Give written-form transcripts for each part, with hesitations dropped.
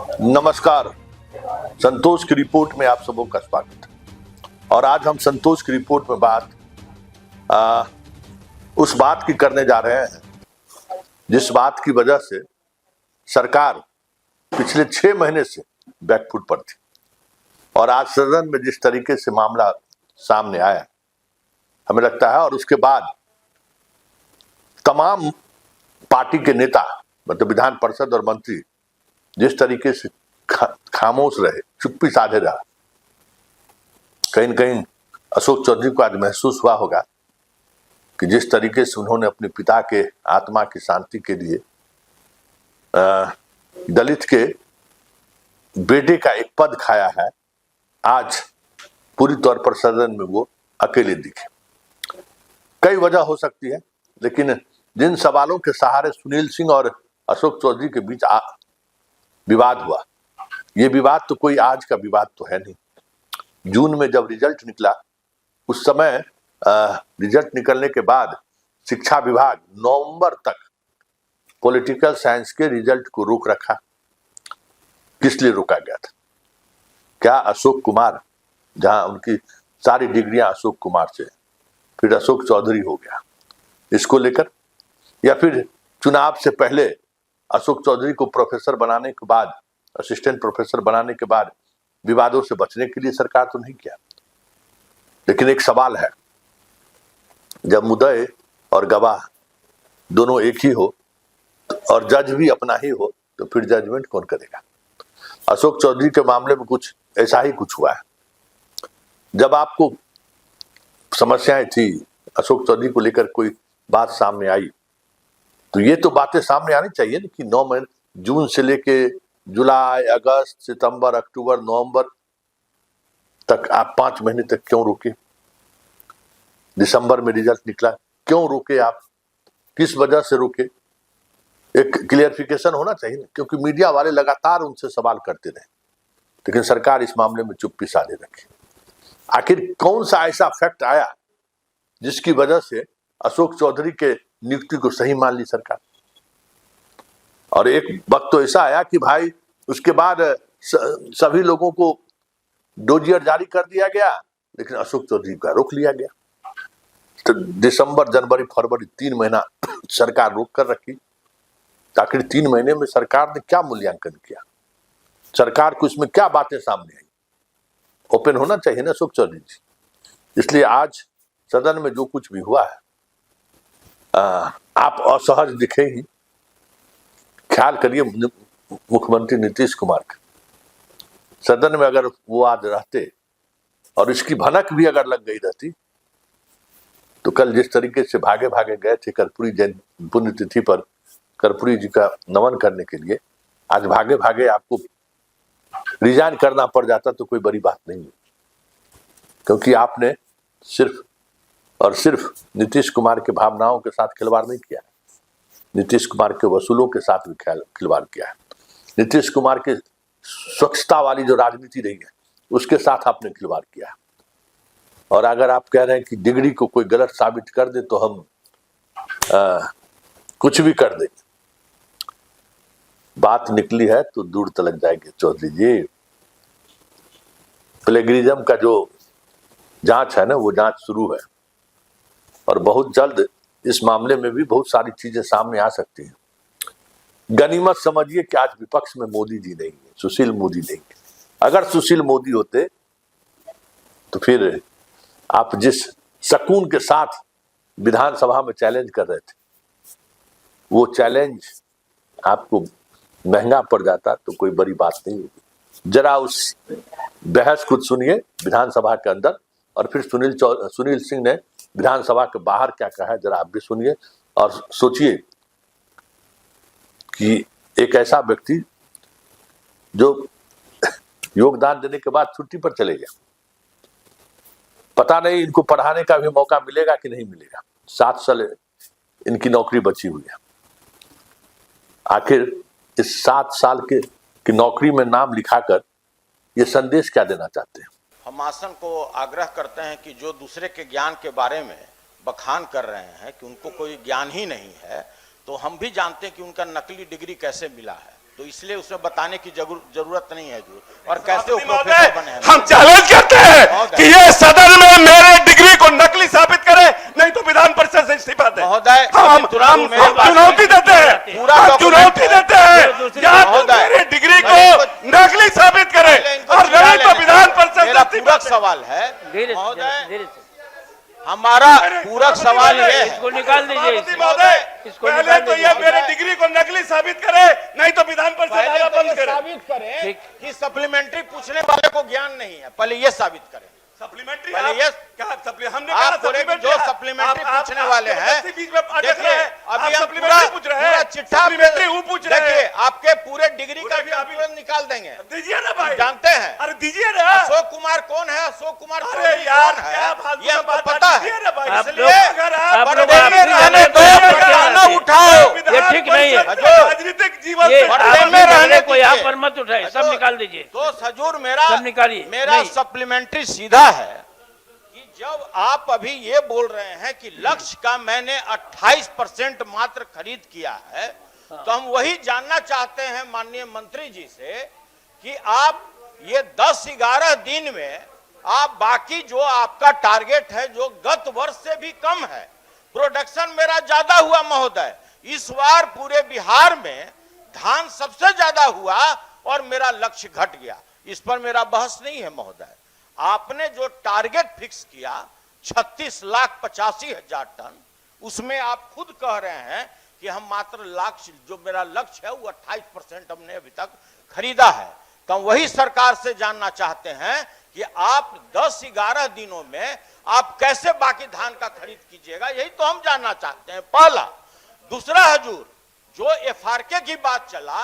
नमस्कार। संतोष की रिपोर्ट में आप सबों का स्वागत है। और आज हम संतोष की रिपोर्ट में बात उस बात की करने जा रहे हैं जिस बात की वजह से सरकार पिछले 6 महीने से बैकफुट पर थी। और आज सदन में जिस तरीके से मामला सामने आया, हमें लगता है, और उसके बाद तमाम पार्टी के नेता, मतलब विधान परिषद और मंत्री जिस तरीके से खामोश रहे, चुप्पी साधे रहा, कहीं न कहीं अशोक चौधरी को आज महसूस हुआ होगा कि जिस तरीके से उन्होंने अपने पिता के आत्मा की शांति के लिए दलित के बेटे का एक पद खाया है, आज पूरी तौर पर सदन में वो अकेले दिखे। कई वजह हो सकती है, लेकिन जिन सवालों के सहारे सुनील सिंह और अशोक चौधरी के बीच विवाद हुआ, ये विवाद तो कोई आज का विवाद तो है नहीं। जून में जब रिजल्ट निकला, उस समय रिजल्ट निकलने के बाद शिक्षा विभाग नवंबर तक पॉलिटिकल साइंस के रिजल्ट को रोक रखा। किस लिए रोका गया था? क्या अशोक कुमार, जहां उनकी सारी डिग्रियां अशोक कुमार से, फिर अशोक चौधरी हो गया, इसको लेकर, या फिर चुनाव से पहले अशोक चौधरी को प्रोफेसर बनाने के बाद, असिस्टेंट प्रोफेसर बनाने के बाद विवादों से बचने के लिए सरकार तो नहीं किया। लेकिन एक सवाल है, जब मुद्दे और गवाह दोनों एक ही हो और जज भी अपना ही हो, तो फिर जजमेंट कौन करेगा? अशोक चौधरी के मामले में कुछ ऐसा ही कुछ हुआ है। जब आपको समस्याएं थी, अशोक चौधरी को लेकर कोई बात सामने आई, तो ये तो बातें सामने आनी चाहिए ना कि 9 महीने, जून से लेके जुलाई, अगस्त, सितंबर, अक्टूबर, नवंबर तक आप 5 महीने तक क्यों रुके? दिसंबर में रिजल्ट निकला, क्यों रुके आप? किस वजह से रुके? एक क्लियरिफिकेशन होना चाहिए ना, क्योंकि मीडिया वाले लगातार उनसे सवाल करते रहे, लेकिन सरकार इस मामले में चुप्पी साधे रखी। आखिर कौन सा ऐसा फैक्ट आया जिसकी वजह से अशोक चौधरी के नियुक्ति को सही मान ली सरकार? और एक वक्त तो ऐसा आया कि भाई उसके बाद सभी लोगों को डोजियर जारी कर दिया गया, लेकिन अशोक चौधरी का रोक लिया गया। तो दिसंबर, जनवरी, फरवरी 3 महीना सरकार रोक कर रखी। आखिर 3 महीने में सरकार ने क्या मूल्यांकन किया? सरकार को इसमें क्या बातें सामने आई? ओपन होना चाहिए ना अशोक चौधरी जी। इसलिए आज सदन में जो कुछ भी हुआ है, आप असहज दिखे ही। ख्याल करिए, मुख्यमंत्री नीतीश कुमार का सदन में अगर वो आज रहते और इसकी भनक भी अगर लग गई रहती, तो कल जिस तरीके से भागे भागे गए थे कर्पूरी जयंती पुण्यतिथि पर कर्पूरी जी का नमन करने के लिए, आज भागे भागे आपको रिजाइन करना पड़ जाता तो कोई बड़ी बात नहीं है, क्योंकि आपने सिर्फ और सिर्फ नीतीश कुमार के भावनाओं के साथ खिलवाड़ नहीं किया, नीतीश कुमार के वसूलों के साथ भी खिलवाड़ किया है। नीतीश कुमार के स्वच्छता वाली जो राजनीति रही है, उसके साथ आपने खिलवाड़ किया है। और अगर आप कह रहे हैं कि डिग्री को कोई गलत साबित कर दे तो हम कुछ भी कर दें, बात निकली है तो दूर तलक जाएगी चौधरी जी। प्लेगरिज्म का जो जांच है ना, वो जांच शुरू है, और बहुत जल्द इस मामले में भी बहुत सारी चीजें सामने आ सकती हैं। गनीमत समझिए कि आज विपक्ष में मोदी जी नहीं है, सुशील मोदी नहीं है। अगर सुशील मोदी होते तो फिर आप जिस सकून के साथ विधानसभा में चैलेंज कर रहे थे, वो चैलेंज आपको महंगा पड़ जाता तो कोई बड़ी बात नहीं होगी। जरा उस बहस को सुनिए विधानसभा के अंदर, और फिर सुनील सिंह ने विधानसभा के बाहर क्या कहा है, जरा आप भी सुनिए और सोचिए कि एक ऐसा व्यक्ति जो योगदान देने के बाद छुट्टी पर चले गया, पता नहीं इनको पढ़ाने का भी मौका मिलेगा कि नहीं मिलेगा। 7 साल इनकी नौकरी बची हुई है। आखिर इस 7 साल की नौकरी में नाम लिखाकर ये संदेश क्या देना चाहते हैं? हम आसन को आग्रह करते हैं कि जो दूसरे के ज्ञान के बारे में बखान कर रहे हैं कि उनको कोई ज्ञान ही नहीं है, तो हम भी जानते हैं कि उनका नकली डिग्री कैसे मिला है। तो इसलिए उसमें बताने की जरूरत नहीं है जो, और कैसे महोदय, प्रोफेसर बने हैं। हम चैलेंज करते हैं कि ये सदन में मेरे डिग्री को नकली साबित करे, नहीं तो विधान परिषद से इस्तीफा दे। महोदय, हम तुरंत मेरे पास चुनौती देते हैं, पूरा हम डॉक्यूमेंट चुनौती है। देते हैं, या तो महोदय, मेरे डिग्री पहले को नकली साबित करे पहले इनको और जिला नहीं तो लेने विधान दो। परिषद से मेरा इस्तीफा पूरक दे। सवाल है धीरे महोदय, धीरे से हमारा पूरक सवाल ये है, इसको निकाल दीजिए सभापति इसे। महोदय, इसको पहले निकाल तो ये दीजिए। मेरे डिग्री को नकली साबित करे, नहीं तो विधान परिषद पहले आना तो बंद ये करे। साबित करें ठीक। कि सप्लीमेंट्री पूछने वाले को ज्ञान नहीं है, पहले ये साबित करें। सप्लीमेंट्री पहले आप- ये- क्या हमने आप कहा बोले कि जो supplementary- सप्लीमेंट्री आप- पूछने आप- वाले आप हैं, जबरदस्ती बीच में अटक देखिए रहे हैं। अभी आप हम supplementary पूछ रहे हैं, पूरा चिट्ठा supplementary वो पूछ रहे देखिए हैं। आपके पूरे डिग्री का पूरे भी तुरंत निकाल देंगे। दीजिए ना भाई, जानते हैं अरे दीजिए ना। अशोक कुमार कौन है, अशोक कुमार अरे चौधरी यार, कौन क्या है, फालतू ये का हमको बात पता दीजिए है। ना भाई। आप इसलिए लोग- अगर आप आप लोग पर्दे आप में भी रहने जाने दो, दो, अगर पर्दे आना में उठाओ, रहने ये ठीक नहीं है। परिषद के राजनीतिक जीवन ये से आप पर्दे भी में झगड़े रहने को यहाँ दीजिए। पर मत उठाए, सब तो- निकाल दीजिए। तो सजूर मेरा सब निकालिए। मेरा नहीं। सप्लीमेंट्री सीधा है कि जब आप अभी ये बोल रहे हैं कि लक्ष्य का मैंने 28% मात्र खरीद किया है, तो हम वही जानना चाहते हैं माननीय मंत्री जी से कि आप ये 10-11 दिन में आप बाकी जो आपका टारगेट है जो गत वर्ष से भी कम है, प्रोडक्शन मेरा ज्यादा हुआ महोदय, इस बार पूरे बिहार में धान सबसे ज्यादा हुआ और मेरा लक्ष्य घट गया। इस पर मेरा बहस नहीं है महोदय। आपने जो टारगेट फिक्स किया 36,85,000 टन, उसमें आप खुद कह रहे हैं कि हम मात्र लक्ष्य जो मेरा लक्ष्य है वो 28% हमने अभी तक खरीदा है। तो हम वही सरकार से जानना चाहते हैं कि आप 10-11 दिनों में आप कैसे बाकी धान का खरीद कीजिएगा, यही तो हम जानना चाहते हैं। पहला। दूसरा हजूर, जो एफआरके की बात चला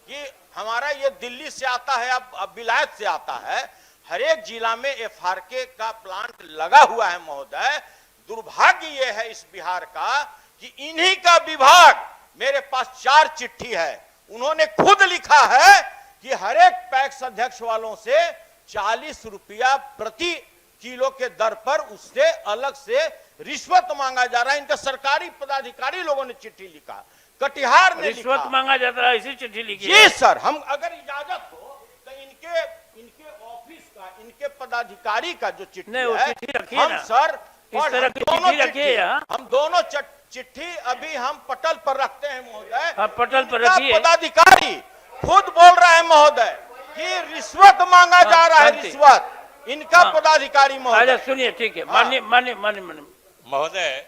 कि हमारा ये दिल्ली से आता है, अब विलायत से आता है, हर एक जिला में एफआरके का प्लांट लगा हुआ है महोदय। दुर्भाग्य ये है इस बिहार का कि इन्हीं का विभाग, मेरे पास 4 चिट्ठी है, उन्होंने खुद लिखा है कि हर एक पैक्स अध्यक्ष वालों से 40 रुपया प्रति किलो के दर पर उससे अलग से रिश्वत मांगा जा रहा है। इनके सरकारी पदाधिकारी लोगों ने चिट्ठी लिखा, कटिहार ने रिश्वत लिखा। मांगा जाता है, इसी चिट्ठी लिखी जी है। सर, हम अगर इजाजत हो तो इनके ऑफिस का, इनके पदाधिकारी का जो चिट्ठी नहीं, वो है, चिट्ठी रखिए हम ना। सर इस और तरह हम की दोनों चिट्ठी रखिए यहाँ। हम दोनों चिट्ठी अभी हम पटल पर रखते हैं महोदय। हाँ, पटल पर इनका रखिए। पदाधिकारी खुद बोल रहा है महोदय कि रिश्वत मांगा जा रहा है, शांति। रिश्वत। इनका हाँ। पदाधिकारी अच्छा महोदय। सुनिए, ठीक है, हाँ। मानिए महोदय,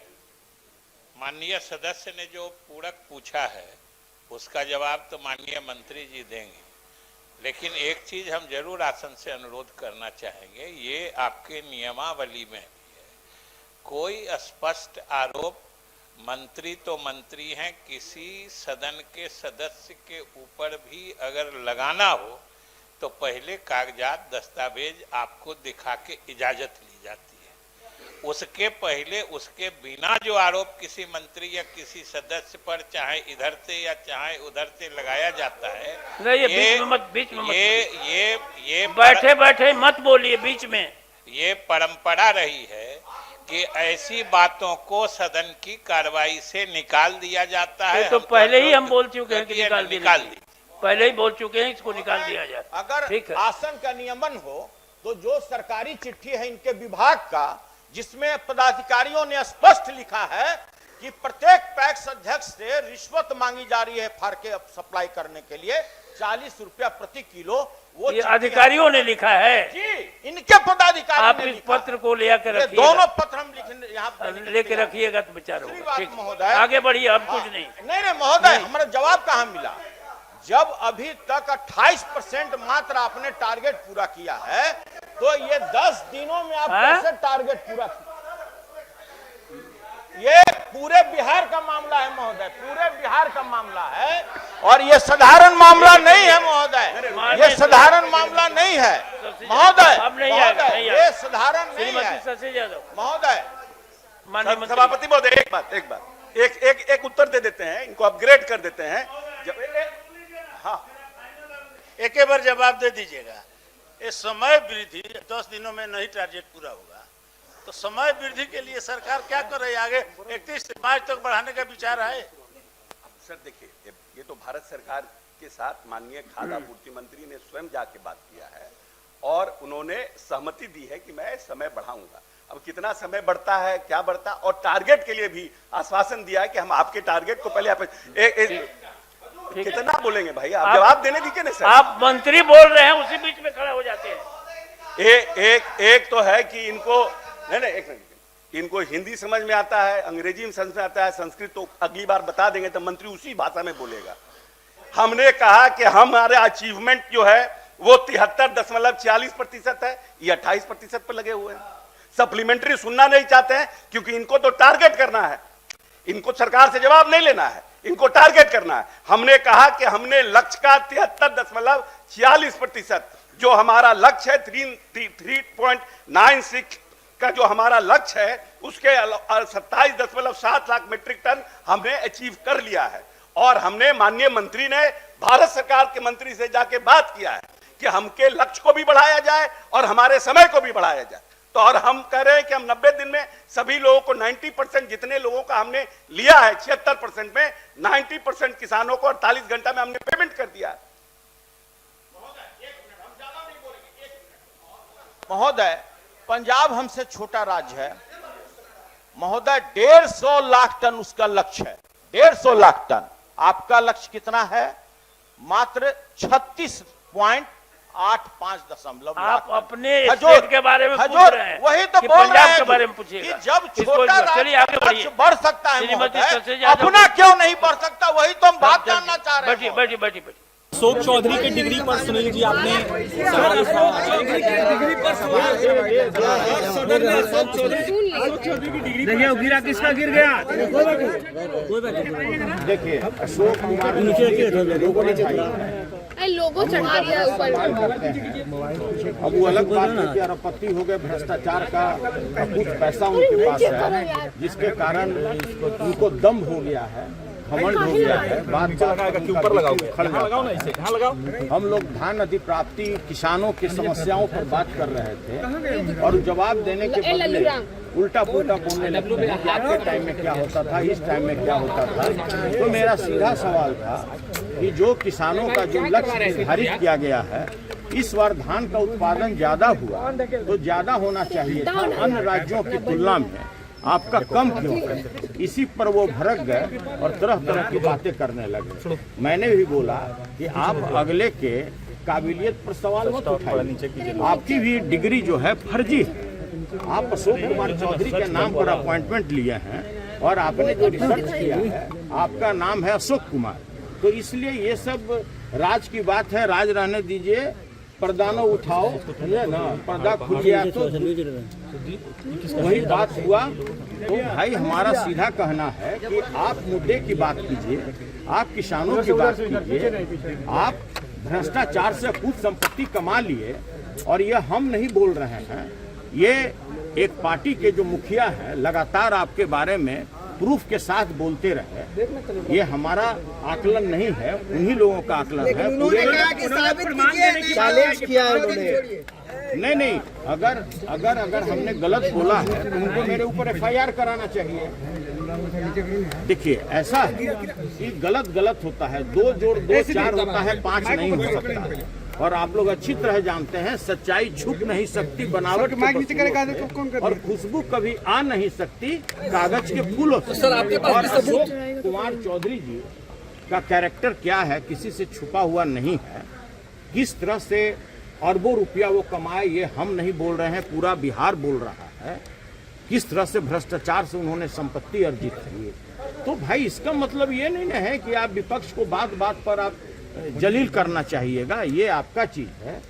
माननीय सदस्य ने जो पूरक पूछा है उसका जवाब तो माननीय मंत्री जी देंगे, लेकिन एक चीज हम जरूर आसन से अनुरोध करना चाहेंगे, ये आपके नियमावली में भी है, कोई स्पष्ट आरोप मंत्री तो मंत्री हैं, किसी सदन के सदस्य के ऊपर भी अगर लगाना हो तो पहले कागजात दस्तावेज आपको दिखा के इजाजत ली जाती है। उसके पहले उसके बिना जो आरोप किसी मंत्री या किसी सदस्य पर चाहे इधर से या चाहे उधर से लगाया जाता है, नहीं, ये बीच में मत ये बैठे बैठे मत बोलिए बीच में। ये परंपरा रही है कि ऐसी बातों को सदन की कार्रवाई से निकाल दिया जाता है। ये तो पहले ही हम बोल चुके हैं कि निकाल निकाल दी। पहले ही बोल चुके हैं, इसको निकाल दिया जाए। अगर ठीक है। आसन का नियमन हो तो जो सरकारी चिट्ठी है इनके विभाग का, जिसमें पदाधिकारियों ने स्पष्ट लिखा है कि प्रत्येक पैक्स अध्यक्ष से रिश्वत मांगी जा रही है फार्के सप्लाई करने के लिए 40 रुपया प्रति किलो, वो ये अधिकारियों ने लिखा है। जी, इनके पदाधिकारी आप ने इस लिखा। पत्र को ले आकर ये रखिएगा। दोनों पत्र हम लिखने यहाँ लेके रखिएगा तो बेचारा दूसरी होगा। बात ठीक, महोदय, आगे बढ़िए, अब कुछ हाँ, नहीं। नहीं महोदय, हमारा जवाब कहाँ मिला? जब अभी तक 28% मात्र आपने टारगेट पूरा किया है, तो ये 10 दिनों में आप कैसे टारगेट पूरा किया? ये पूरे बिहार का मामला है महोदय, पूरे बिहार का मामला है, और ये साधारण मामला नहीं है महोदय, ये साधारण मामला नहीं है महोदय, अब नहीं आएगा, नहीं ये साधारण नहीं श्रीमती है शशि यादव, महोदय। माननीय मंत्री। सभापति महोदय, एक उत्तर दे देते हैं, इनको अपग्रेड कर देते हैं। एक बार जवाब दे दीजिएगा। ये समय वृद्धि 10 दिनों में नहीं टारगेट पूरा होगा, तो समय वृद्धि के लिए सरकार क्या कर रही है? आगे 31 मार्च तक बढ़ाने का विचार है। सर देखिए, ये तो भारत सरकार के साथ माननीय खाद्य आपूर्ति मंत्री ने स्वयं जाके बात किया है और उन्होंने सहमति दी है कि मैं समय बढ़ाऊंगा। अब कितना समय बढ़ता है, क्या बढ़ता है, और टारगेट के लिए भी आश्वासन दिया है कि हम आपके टारगेट को पहले कितना बोलेंगे भाई, आप जवाब देने दीजिए ना सर। आप मंत्री बोल रहे हैं, उसी बीच में खड़ा हो जाते हैं। एक तो है कि इनको नहीं एक मिनट, इनको हिंदी समझ में आता है, अंग्रेजी में समझ में आता है, संस्कृत तो अगली बार बता देंगे तो मंत्री उसी भाषा में बोलेगा। हमने कहा कि हमारे अचीवमेंट जो है वो 73.46% है, ये 28% पर लगे हुए हैं। सप्लीमेंट्री सुनना नहीं चाहते हैं क्योंकि इनको तो टारगेट करना है, इनको सरकार से जवाब नहीं लेना है, इनको टारगेट करना है। हमने कहा कि हमने लक्ष्य का 73.46% जो हमारा लक्ष्य है 3.96 का जो हमारा लक्ष्य है उसके 27.7 लाख मीट्रिक टन हमने अचीव कर लिया है। और हमने माननीय मंत्री ने भारत सरकार के मंत्री से जाके बात किया है कि हमके लक्ष्य को भी बढ़ाया जाए और हमारे समय को भी बढ़ाया जाए। तो और हम कह रहे हैं कि हम 90 दिन में सभी लोगों को 90% जितने लोगों का हमने लिया है 76% में 90% किसानों को 48 घंटा में हमने पेमेंट कर दिया है। महोदय, पंजाब हमसे छोटा राज्य है महोदय, 150 लाख टन उसका लक्ष्य है, 150 लाख टन। आपका लक्ष्य कितना है? मात्र 36.85 आप अपने स्टेट के बारे में पूछ रहे हैं, वही तो कि बोल रहे पंजाब हैं के बारे में पूछिएगा। कि जब इसको छोटा चलिए आगे बढ़िए। लक्ष्य बढ़ सकता है श्रीमती महोदय, सचिव यादव, अपना क्यों नहीं बढ़ सकता, वही तो हम बात जानना चाह रहे हैं। बैठिए। अशोक चौधरी के डिग्री पर सुनील जी आपने सवाल उठाया। देखिए गिरा, किसका गिर गया? देखिए अशोक कुमार लोगो चढ़ा दिया ऊपर। अब वो अलग बात है कि आपत्ति हो गए भ्रष्टाचार का, कुछ पैसा उनके पास है जिसके कारण उनको दम हो गया है, घमंड हो गया है। बात के ऊपर लगाओ ना, इसे यहाँ लगाओ। हम लोग धान अधिप्राप्ति किसानों की समस्याओं पर बात कर रहे थे और जवाब देने के बदले उल्टा पुल्टा बोलने लगे कि आपके टाइम में क्या होता था, इस टाइम में क्या होता था। तो मेरा सीधा सवाल था कि जो किसानों का जो लक्ष्य निर्धारित किया गया है, इस बार धान का उत्पादन ज्यादा हुआ तो ज्यादा होना चाहिए था अन्य राज्यों की तुलना में, आपका कम क्यों है? इसी पर वो भड़क गए और तरह तरह की बातें करने लगे। मैंने भी बोला कि आप अगले के काबिलियत पर सवाल मत उठाइए, आपकी भी डिग्री जो है फर्जी है। आप अशोक कुमार चौधरी के नाम पर अपॉइंटमेंट लिए हैं और आपने जो रिसर्च किया है आपका नाम है अशोक कुमार। तो इसलिए ये सब राज की बात है, राज रहने दीजिए, पर्दा न उठाओ, है ना, पर्दा खुल गया तो वही बात हुआ। तो भाई हमारा सीधा कहना है कि आप मुद्दे की बात कीजिए, आप किसानों की बात कीजिए। आप भ्रष्टाचार से कुछ संपत्ति कमा लिए और ये हम नहीं बोल रहे हैं, ये एक पार्टी के जो मुखिया हैं लगातार आपके बारे में प्रूफ के साथ बोलते रहे। ये हमारा आकलन नहीं है, उन्हीं लोगों का आकलन है। नहीं, अगर हमने गलत बोला है तो उनको मेरे ऊपर FIR कराना चाहिए। देखिए ऐसा है कि गलत होता है, 2 जोड़ 2 4 होता है, 5 नहीं हो सकता। और आप लोग अच्छी तरह जानते हैं सच्चाई छुप नहीं सकती बनावट और खुशबू कभी आ नहीं सकती कागज के फूलों से। और अशोक कुमार चौधरी जी का कैरेक्टर क्या है किसी से छुपा हुआ नहीं है। किस तरह से अरबों रुपया वो कमाए ये हम नहीं बोल रहे हैं, पूरा बिहार बोल रहा है। किस तरह से भ्रष्टाचार से उन्होंने संपत्ति अर्जित की। तो भाई इसका मतलब ये नहीं ना है कि आप विपक्ष को बात पर आप जलील करना चाहिएगा, ये आपका चीज है।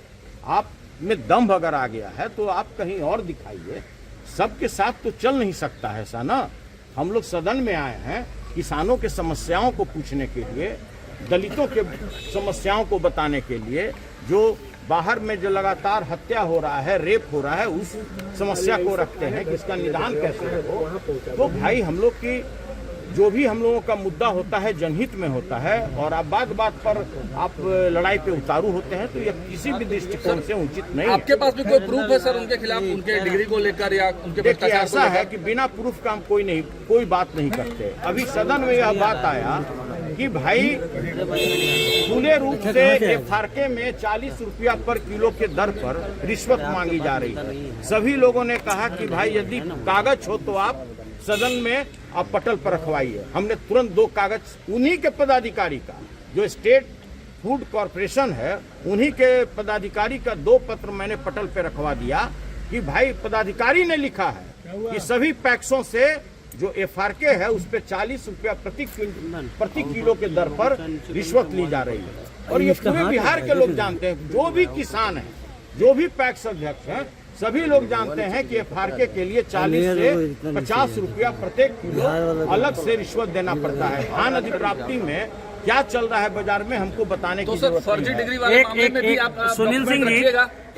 आप में दम्भ अगर आ गया है तो आप कहीं और दिखाइए। सबके साथ तो चल नहीं सकता है ऐसा ना। हम लोग सदन में आए हैं किसानों के समस्याओं को पूछने के लिए, दलितों के समस्याओं को बताने के लिए, जो बाहर में जो लगातार हत्या हो रहा है, रेप हो रहा है, उस समस्या को रखते हैं कि इसका निदान कैसे हो। तो भाई हम लोग की जो भी हम लोगों का मुद्दा होता है जनहित में होता है और आप बात पर आप लड़ाई पे उतारू होते हैं, तो यह किसी भी दृष्टिकोण से उचित नहीं। आपके पास भी कोई प्रूफ है सर उनके खिलाफ, उनके डिग्री को लेकर या उनके भ्रष्टाचार को लेकर? ऐसा है कि बिना प्रूफ का हम कोई बात नहीं करते। अभी सदन में यह बात आया कि भाई खुले रूप से एफआरके में 40 रुपया पर किलो के दर पर रिश्वत मांगी जा रही है। सभी लोगों ने कहा कि भाई यदि कागज हो तो आप सदन में आप पटल पर रखवाइए। हमने तुरंत 2 कागज उन्हीं के पदाधिकारी का, जो स्टेट फूड कॉरपोरेशन है, उन्हीं के पदाधिकारी का 2 पत्र मैंने पटल पे रखवा दिया कि भाई पदाधिकारी ने लिखा है कि सभी पैक्सों से जो एफआरके है उस पे 40 रुपया प्रति किलो के दर पर रिश्वत ली जा रही है। और ये पूरे बिहार के लोग जानते हैं, जो भी किसान है, जो भी पैक्स अध्यक्ष हैं, सभी लोग जानते हैं कि एफआरके के लिए 40 से 50 रुपया प्रत्येक किलो अलग से रिश्वत देना पड़ता है। धान अधिप्राप्ति में क्या चल रहा है बाजार में हमको बताने की जरूरत नहीं है। सुनील सिंह जी